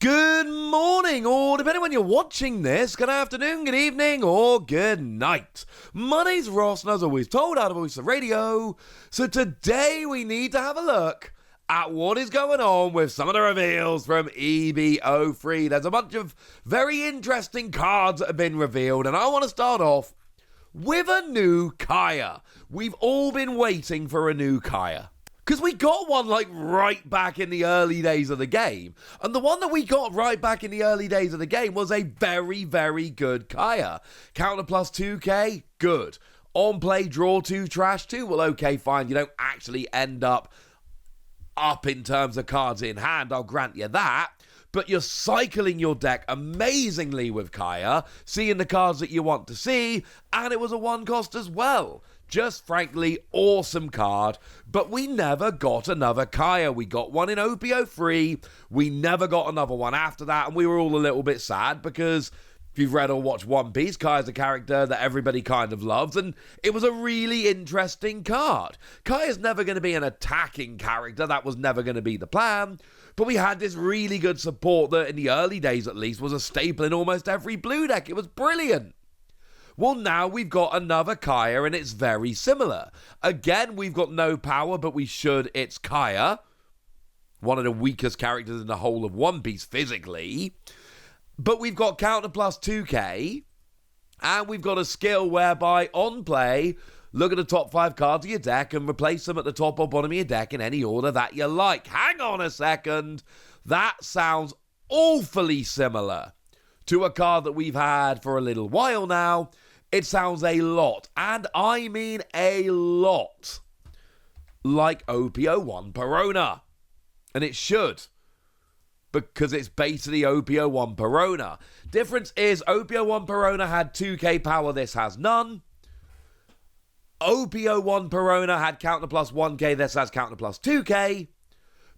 Good morning, or depending when you're watching this, good afternoon, good evening, or good night. My name's Ross, and as always told out of Voice of Radio, so today we need to have a look at what is going on with some of the reveals from EB-03. There's a bunch of very interesting cards that have been revealed, and I want to start off with a new Kaya. We've all been waiting for a new Kaya, because we got one like right back in the early days of the game. And the one that we got right back in the early days of the game was a very, very good Kaya. Counter plus 2k, good. On play, draw 2, trash 2, well, okay, fine. You don't actually end up in terms of cards in hand, I'll grant you that. But you're cycling your deck amazingly with Kaya, seeing the cards that you want to see, and it was a one cost as well. Just frankly, awesome card, but we never got another Kaya. We got one in EB-03, we never got another one after that, and we were all a little bit sad because if you've read or watched One Piece, Kaya's a character that everybody kind of loves, and it was a really interesting card. Kaya's never going to be an attacking character, that was never going to be the plan, but we had this really good support that in the early days at least was a staple in almost every blue deck. It was brilliant. Well, now we've got another Kaya, and it's very similar. Again, we've got no power, but we should. It's Kaya, one of the weakest characters in the whole of One Piece physically. But we've got counter plus 2k, and we've got a skill whereby on play, look at the top 5 cards of your deck and replace them at the top or bottom of your deck in any order that you like. Hang on a second. That sounds awfully similar to a card that we've had for a little while now. It sounds a lot, and I mean a lot, like OP-01 Perona. And it should, because it's basically OP-01 Perona. Difference is OP-01 Perona had 2k power, this has none. OP-01 Perona had counter plus 1k, this has counter plus 2k.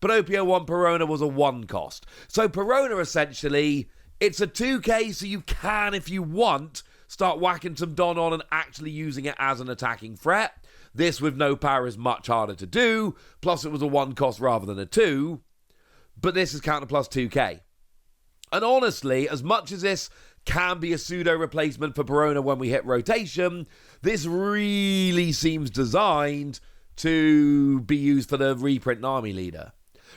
But OP-01 Perona was a 1 cost. So Perona essentially, it's a 2k, so you can, if you want, start whacking some Don on and actually using it as an attacking threat. This with no power is much harder to do. Plus it was a 1 cost rather than a 2. But this is counter plus 2k. And honestly, as much as this can be a pseudo replacement for Perona when we hit rotation, this really seems designed to be used for the reprint Nami leader.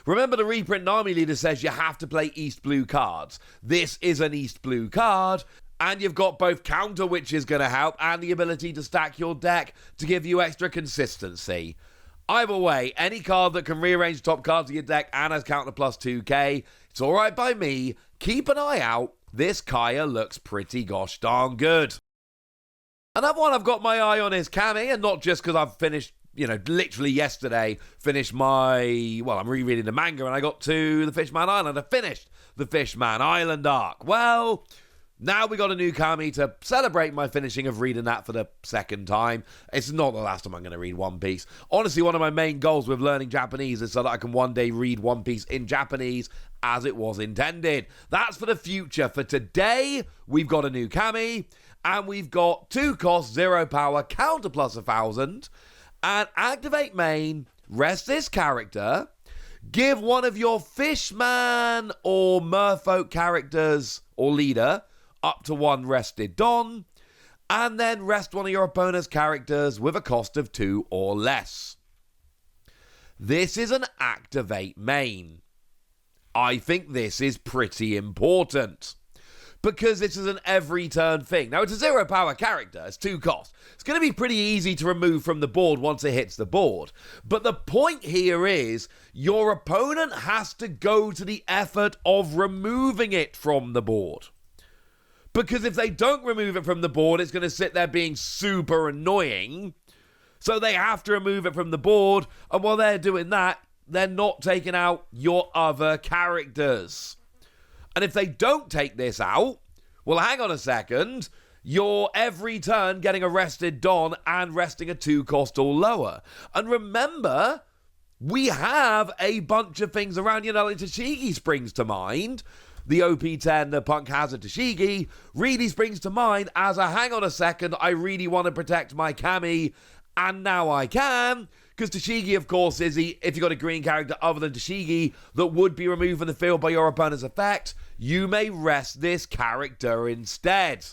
Remember, the reprint Nami leader says you have to play East Blue cards. This is an East Blue card, and you've got both counter, which is going to help, and the ability to stack your deck to give you extra consistency. Either way, any card that can rearrange top cards of your deck and has counter plus 2k, it's alright by me. Keep an eye out. This Kaya looks pretty gosh darn good. Another one I've got my eye on is Camie, and not just because I've finished, literally yesterday, finished I'm rereading the manga, and I got to the Fishman Island. I finished the Fishman Island arc. Well, now we got a new Camie to celebrate my finishing of reading that for the second time. It's not the last time I'm going to read One Piece. Honestly, one of my main goals with learning Japanese is so that I can one day read One Piece in Japanese as it was intended. That's for the future. For today, we've got a new Camie, and we've got 2 cost, 0 power, counter plus 1,000, and activate main, rest this character, give one of your Fishman or Merfolk characters or leader up to 1 rested Don, and then rest one of your opponent's characters with a cost of 2 or less. This is an activate main. I think this is pretty important, because this is an every turn thing. Now, it's a 0 power character, it's 2 cost. It's going to be pretty easy to remove from the board once it hits the board. But the point here is, your opponent has to go to the effort of removing it from the board. Because if they don't remove it from the board, it's going to sit there being super annoying. So they have to remove it from the board. And while they're doing that, they're not taking out your other characters. And if they don't take this out, well, hang on a second. You're every turn getting a rested Don and resting a 2 cost or lower. And remember, we have a bunch of things around. Like Tashigi springs to mind. The OP-10, the Punk Hazard Tashigi, really springs to mind as a hang on a second, I really want to protect my Camie, and now I can, Because Tashigi, of course, is if you've got a green character other than Tashigi that would be removed from the field by your opponent's effect, you may rest this character instead.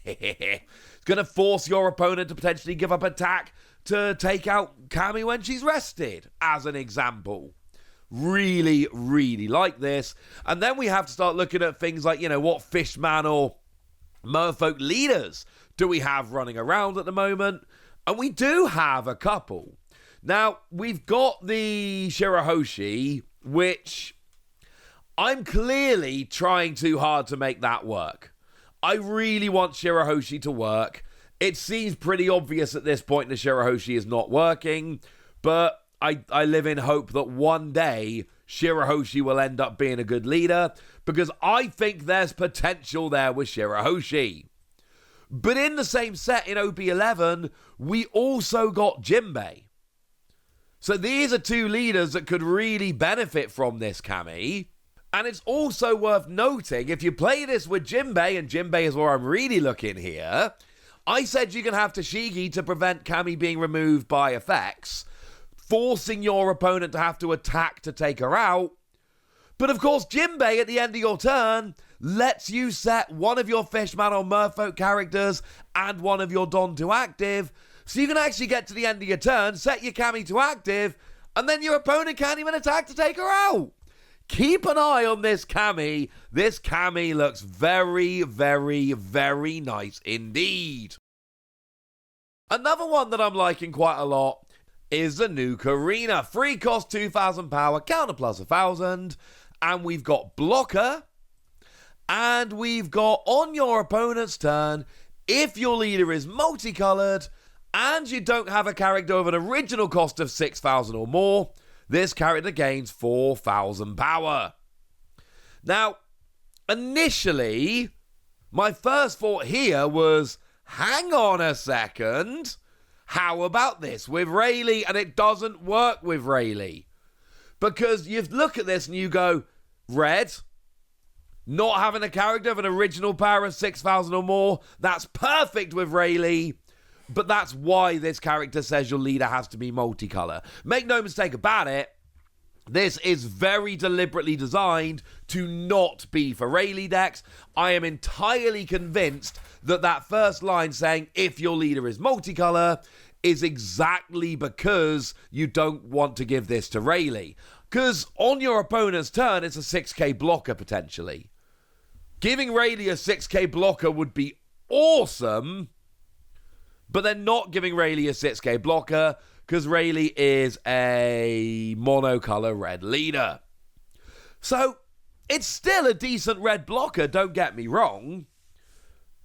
It's going to force your opponent to potentially give up attack to take out Camie when she's rested, as an example. Really, really like this. And then we have to start looking at things like, what Fishman or Merfolk leaders do we have running around at the moment? And we do have a couple. Now, we've got the Shirahoshi, which I'm clearly trying too hard to make that work. I really want Shirahoshi to work. It seems pretty obvious at this point the Shirahoshi is not working, but I live in hope that one day Shirahoshi will end up being a good leader, because I think there's potential there with Shirahoshi. But in the same set in OP11, we also got Jinbei. So these are two leaders that could really benefit from this Camie. And it's also worth noting, if you play this with Jinbei, and Jinbei is where I'm really looking here, I said you can have Tashigi to prevent Camie being removed by effects, forcing your opponent to have to attack to take her out. But of course, Jinbei at the end of your turn lets you set one of your Fishman or Merfolk characters and one of your Don to active, so you can actually get to the end of your turn, set your Camie to active, and then your opponent can't even attack to take her out. Keep an eye on this Camie. This Camie looks very, very, very nice indeed. Another one that I'm liking quite a lot is the new Carina. Free cost 2,000 power, counter plus 1,000. And we've got blocker. And we've got on your opponent's turn, if your leader is multicolored and you don't have a character with an original cost of 6,000 or more, this character gains 4,000 power. Now, initially, my first thought here was, hang on a second, how about this with Rayleigh? And it doesn't work with Rayleigh. Because you look at this and you go, red, not having a character of an original power of 6,000 or more, that's perfect with Rayleigh. But that's why this character says your leader has to be multicolor. Make no mistake about it, this is very deliberately designed to not be for Rayleigh decks. I am entirely convinced that that first line saying, if your leader is multicolor, is exactly because you don't want to give this to Rayleigh. Because on your opponent's turn, it's a 6k blocker potentially. Giving Rayleigh a 6k blocker would be awesome, but they're not giving Rayleigh a 6k blocker because Rayleigh is a monocolor red leader. So it's still a decent red blocker, don't get me wrong.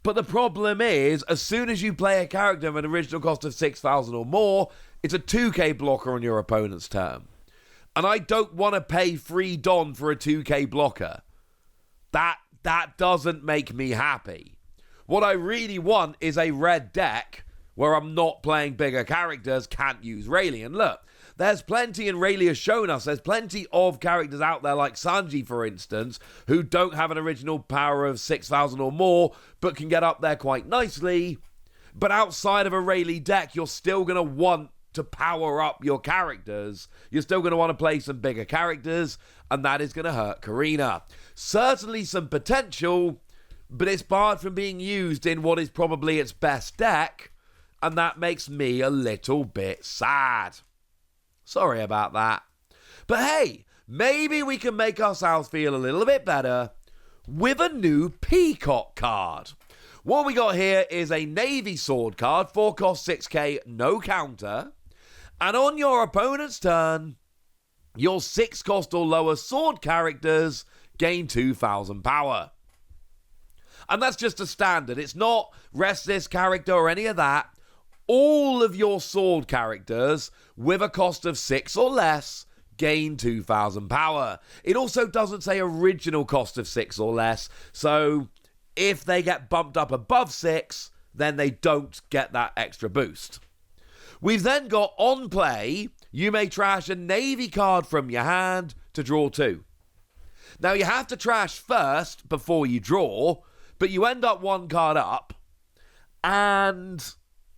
But the problem is, as soon as you play a character of an original cost of 6,000 or more, it's a 2k blocker on your opponent's turn. And I don't want to pay free Don for a 2k blocker. That doesn't make me happy. What I really want is a red deck where I'm not playing bigger characters, can't use Rayleigh. And look, there's plenty, and Rayleigh has shown us, there's plenty of characters out there like Sanji, for instance, who don't have an original power of 6,000 or more, but can get up there quite nicely. But outside of a Rayleigh deck, you're still going to want to power up your characters. You're still going to want to play some bigger characters, and that is going to hurt Carina. Certainly some potential, but it's barred from being used in what is probably its best deck, and that makes me a little bit sad. Sorry about that. But hey, maybe we can make ourselves feel a little bit better with a new Peacock card. What we got here is a Navy Sword card, 4 cost 6k, no counter. And on your opponent's turn, your 6 cost or lower sword characters gain 2,000 power. And that's just a standard. It's not rest this character or any of that. All of your sword characters with a cost of 6 or less gain 2,000 power. It also doesn't say original cost of 6 or less, so if they get bumped up above 6, then they don't get that extra boost. We've then got on play, you may trash a Navy card from your hand to draw 2. Now you have to trash first before you draw, but you end up 1 card up, and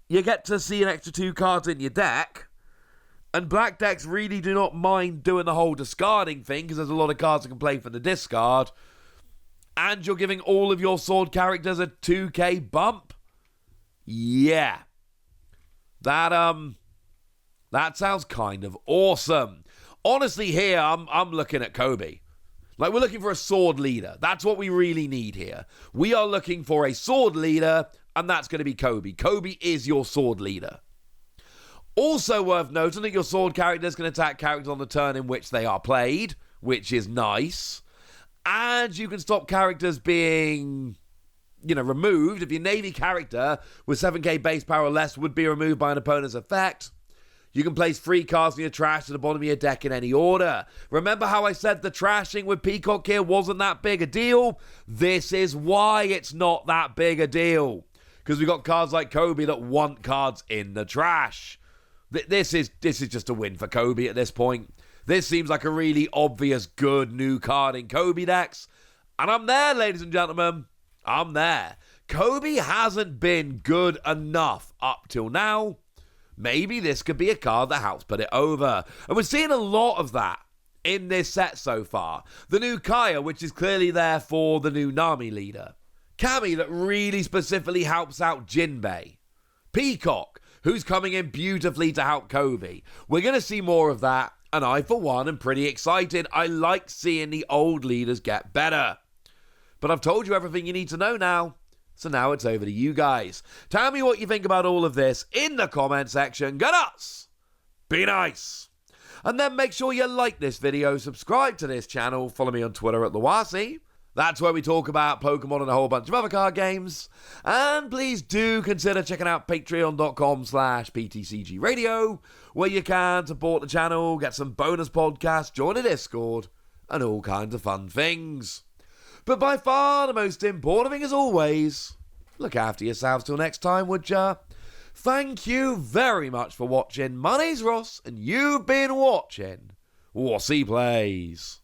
you get to see an extra 2 cards in your deck, And black decks really do not mind doing the whole discarding thing because there's a lot of cards that can play for the discard. And you're giving all of your sword characters a 2k bump? Yeah. That sounds kind of awesome. Honestly, here, I'm looking at Koby. Like, we're looking for a sword leader. That's what we really need here. We are looking for a sword leader, and that's going to be Koby. Koby is your sword leader. Also worth noting that your sword characters can attack characters on the turn in which they are played, which is nice. And you can stop characters being, removed. If your Navy character with 7k base power or less would be removed by an opponent's effect, you can place 3 cards in your trash to the bottom of your deck in any order. Remember how I said the trashing with Peacock here wasn't that big a deal? This is why it's not that big a deal. Because we've got cards like Koby that want cards in the trash. This is just a win for Koby at this point. This seems like a really obvious good new card in Koby decks. And I'm there, ladies and gentlemen. I'm there. Koby hasn't been good enough up till now. Maybe this could be a card that helps put it over. And we're seeing a lot of that in this set so far. The new Kaya, which is clearly there for the new Nami leader. Camie, that really specifically helps out Jinbei. Peacock, who's coming in beautifully to help Koby. We're going to see more of that. And I, for one, am pretty excited. I like seeing the old leaders get better. But I've told you everything you need to know now. So now it's over to you guys. Tell me what you think about all of this in the comment section. Go nuts! Be nice! And then make sure you like this video, subscribe to this channel, follow me on Twitter at @LeWasi. That's where we talk about Pokemon and a whole bunch of other card games. And please do consider checking out patreon.com/PTCG Radio, where you can support the channel, get some bonus podcasts, join a Discord, and all kinds of fun things. But by far the most important thing, as always, look after yourselves till next time, would ya? Thank you very much for watching. My name's Ross, and you've been watching Wasi Plays.